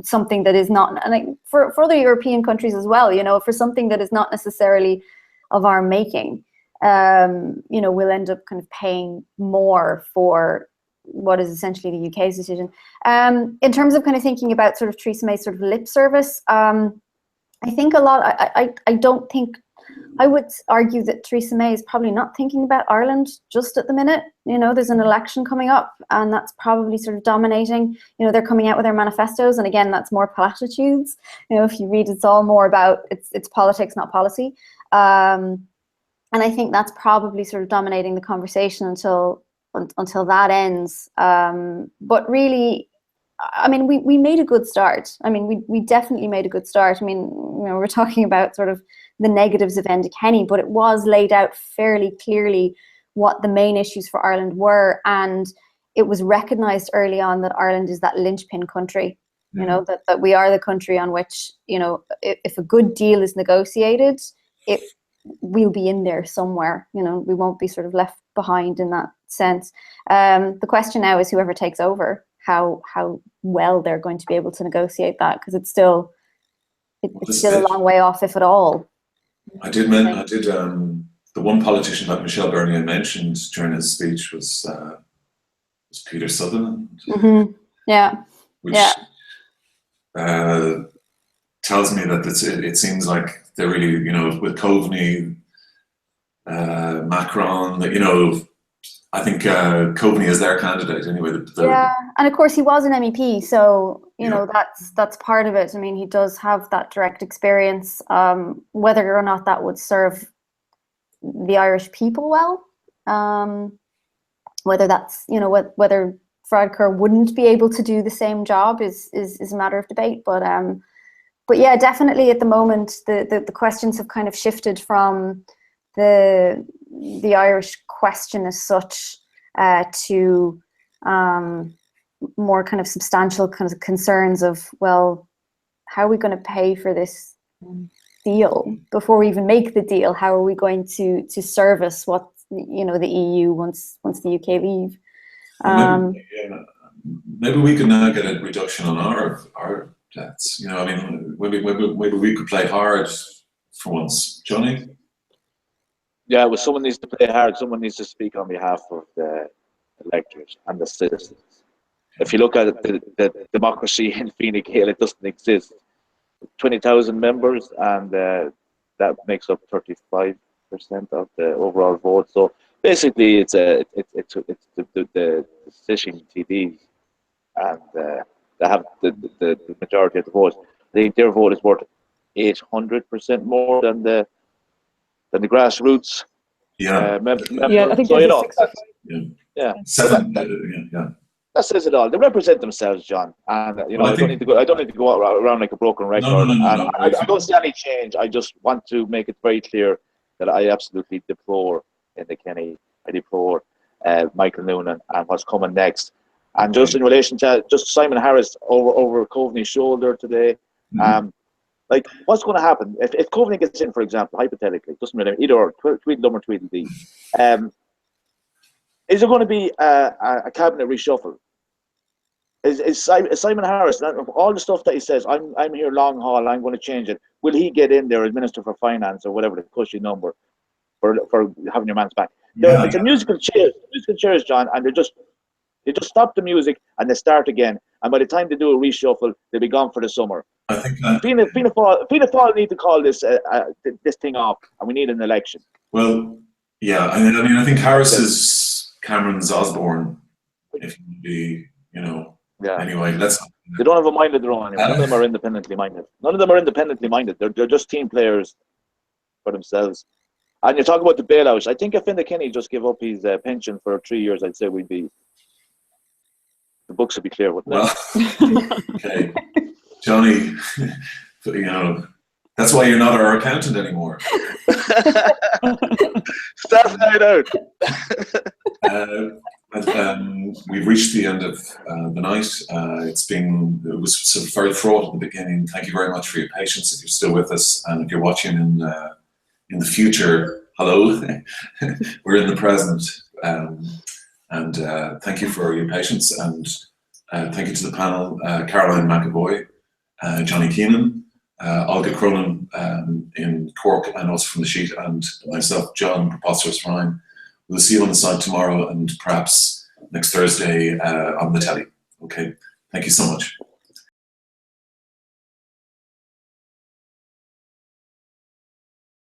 something that is not, and for other European countries as well, for something that is not necessarily of our making, we'll end up kind of paying more for what is essentially the UK's decision. In terms of kind of thinking about sort of Theresa May's sort of lip service, I think a lot, I don't think, I would argue that Theresa May is probably not thinking about Ireland just at the minute. There's an election coming up and that's probably sort of dominating. They're coming out with their manifestos, and again, that's more platitudes. If you read, it's all more about, it's politics, not policy. And I think that's probably sort of dominating the conversation until that ends. But really, I mean, we made a good start. I mean, we definitely made a good start. I mean, we're talking about sort of the negatives of Enda Kenny, but it was laid out fairly clearly what the main issues for Ireland were, and it was recognised early on that Ireland is that linchpin country. That we are the country on which, if a good deal is negotiated, we'll be in there somewhere. We won't be sort of left behind in that sense. The question now is whoever takes over, how well they're going to be able to negotiate that, because it's still a long way off, if at all. I did the one politician that Michel Barnier mentioned during his speech was Peter Sutherland. Mm-hmm. Yeah. Which tells me that it seems like they're really, with Coveney, Macron, that, I think Coveney is their candidate anyway. And of course he was an MEP, so that's part of it. I mean, he does have that direct experience. Whether or not that would serve the Irish people well, whether that's whether Varadkar wouldn't be able to do the same job is a matter of debate. But yeah, definitely at the moment the questions have kind of shifted from the Irish question as such to more kind of substantial kind of concerns of, well, how are we going to pay for this deal before we even make the deal? How are we going to service what the EU once the UK leave? Maybe we can now get a reduction on our debts. I mean, maybe we could play hard for once, Johnny. Yeah, well, someone needs to play hard. Someone needs to speak on behalf of the electors and the citizens. If you look at the democracy in Fine Gael, it doesn't exist. 20,000 members, and that makes up 35% of the overall vote. So basically it's the fishing TDs, and they have the majority of the votes. I think their vote is worth 800% more than the grassroots. Yeah. Yeah, I think So there's you a know, 65. yeah. Seven. Yeah. That says it all. They represent themselves, John, and you know, Well, I don't need to go. I don't need to go around like a broken record. No. And I don't see any change. I just want to make it very clear that I absolutely deplore Enda Kenny. I deplore Michael Noonan and what's coming next. And just in relation to just Simon Harris over Coveney's shoulder today, like what's going to happen if Coveney gets in, for example, hypothetically, doesn't matter either or Tweedledum or Tweedledee. Is there going to be a cabinet reshuffle? Is Simon Harris, all the stuff that he says, I'm here long haul, I'm going to change it. Will he get in there as Minister for Finance or whatever the cushy number for having your man's back? It's a musical chairs, John, and they just stop the music and they start again. And by the time they do a reshuffle, they'll be gone for the summer. I think Fianna Fáil need to call this thing off, and we need an election. well, yeah. I mean, I think Harris is Cameron's Osborne. If you be, you know. Yeah. Anyway, They don't have a mind of their own anymore. None of them are independently minded. They're just team players for themselves. And you talk about the bailouts. I think if Enda Kenny just give up his pension for 3 years, I'd say the books would be clear, wouldn't well, okay, Johnny. You know, that's why you're not our accountant anymore. Staff night out. We've reached the end of the night. It was sort of very fraught at the beginning. Thank you very much for your patience. If you're still with us, and if you're watching in the future, hello. We're in the present, and thank you for your patience, and thank you to the panel: Caroline McAvoy, Johnny Keenan, Olga Cronin in Cork, and also from the Sheet, and myself, John Preposterous Ryan. We'll see you on the side tomorrow and perhaps next Thursday on the telly. Okay, thank you so much.